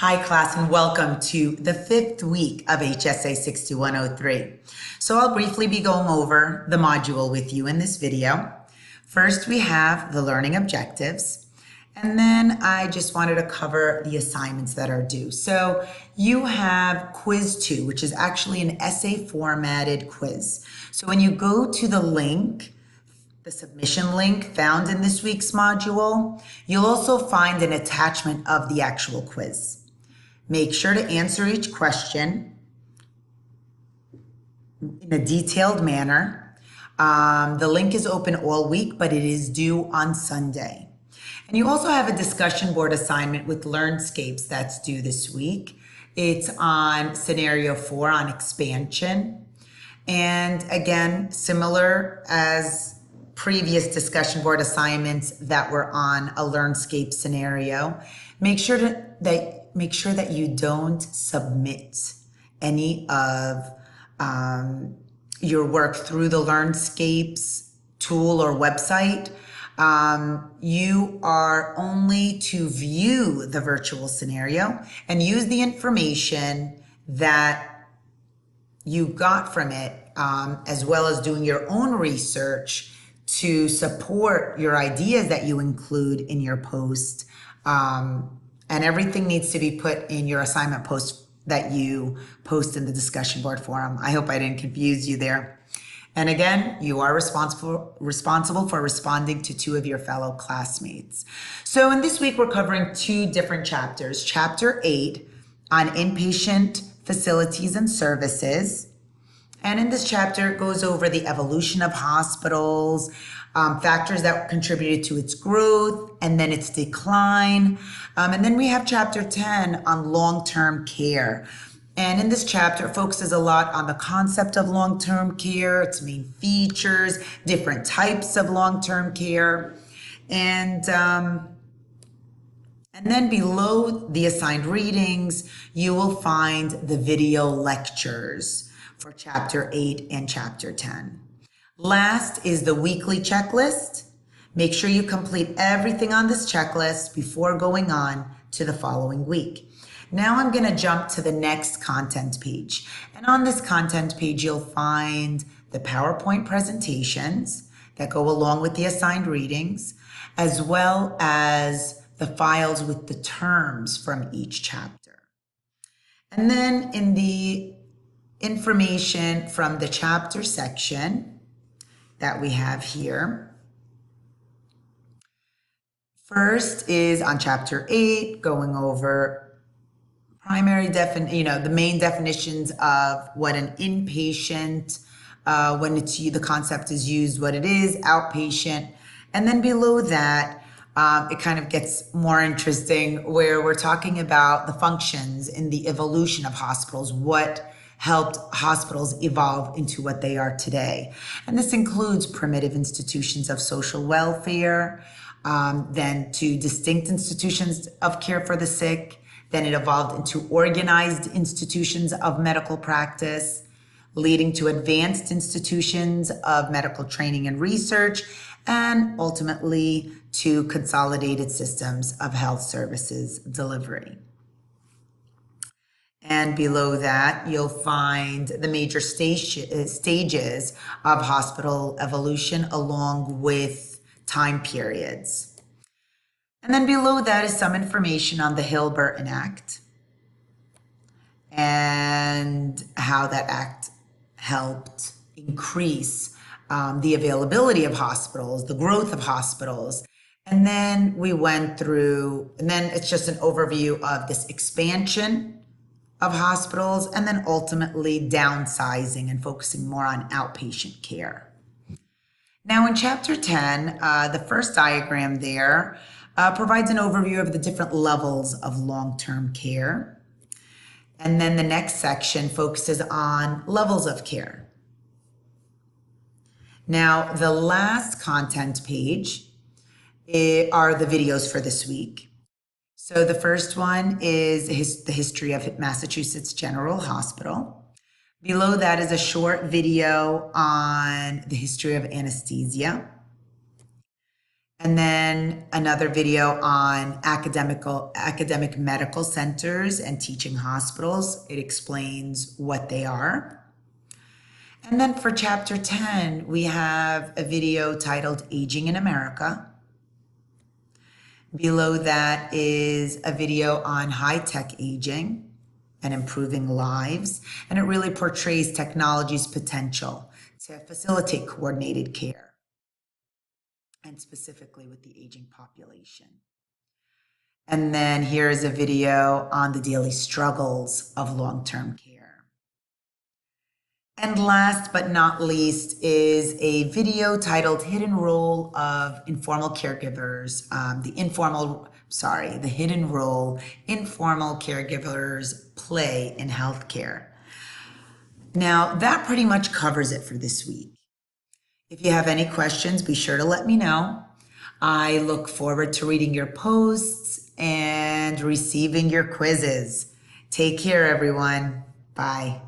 Hi class and welcome to the 5th week of HSA 6103. So I'll briefly be going over the module with you in this video. First we have the learning objectives, and then I just wanted to cover the assignments that are due. So you have quiz 2, which is actually an essay formatted quiz. So when you go to the link, the submission link found in this week's module, you'll also find an attachment of the actual quiz. Make sure to answer each question in a detailed manner. The link is open all week, but it is due on Sunday. And you also have a discussion board assignment with LearnScapes that's due this week. It's on scenario 4 on expansion. And again, similar as previous discussion board assignments that were on a LearnScape scenario, make sure that you don't submit any of your work through the LearnScapes tool or website. You are only to view the virtual scenario and use the information that you got from it, as well as doing your own research to support your ideas that you include in your post. And everything needs to be put in your assignment post that you post in the discussion board forum. I hope I didn't confuse you there. And again, you are responsible for responding to 2 of your fellow classmates. So in this week, we're covering 2 different chapters. Chapter 8 on inpatient facilities and services. And in this chapter, it goes over the evolution of hospitals, factors that contributed to its growth and then its decline. And then we have chapter 10 on long-term care. And in this chapter, it focuses a lot on the concept of long-term care, its main features, different types of long-term care. And then below the assigned readings, you will find the video lectures for chapter 8 and chapter 10. Last is the weekly checklist. Make sure you complete everything on this checklist before going on to the following week. Now I'm going to jump to the next content page. And on this content page, you'll find the PowerPoint presentations that go along with the assigned readings, as well as the files with the terms from each chapter. And then in the information from the chapter section that we have here, first is on chapter 8, going over primary the main definitions of what an inpatient, when the concept is used, what it is, outpatient. And then below that, it kind of gets more interesting where we're talking about the functions in the evolution of hospitals, what helped hospitals evolve into what they are today. And this includes primitive institutions of social welfare, then to distinct institutions of care for the sick. Then it evolved into organized institutions of medical practice, leading to advanced institutions of medical training and research, and ultimately to consolidated systems of health services delivery. And below that, you'll find the major stages of hospital evolution along with time periods. And then below that is some information on the Hill-Burton Act and how that act helped increase the availability of hospitals, the growth of hospitals. And then we went through, and then it's just an overview of this expansion of hospitals, and then ultimately downsizing and focusing more on outpatient care. Now in chapter 10, the first diagram there provides an overview of the different levels of long-term care. And then the next section focuses on levels of care. Now the last content page are the videos for this week. So the first one is the history of Massachusetts General Hospital. Below that is a short video on the history of anesthesia. And then another video on academic medical centers and teaching hospitals. It explains what they are. And then for chapter 10, we have a video titled Aging in America. Below that is a video on high-tech aging and improving lives. And it really portrays technology's potential to facilitate coordinated care, and specifically with the aging population. And then here is a video on the daily struggles of long-term care. And last but not least is a video titled Hidden Role of Informal Caregivers, the hidden role informal caregivers play in healthcare. Now, that pretty much covers it for this week. If you have any questions, be sure to let me know. I look forward to reading your posts and receiving your quizzes. Take care, everyone. Bye.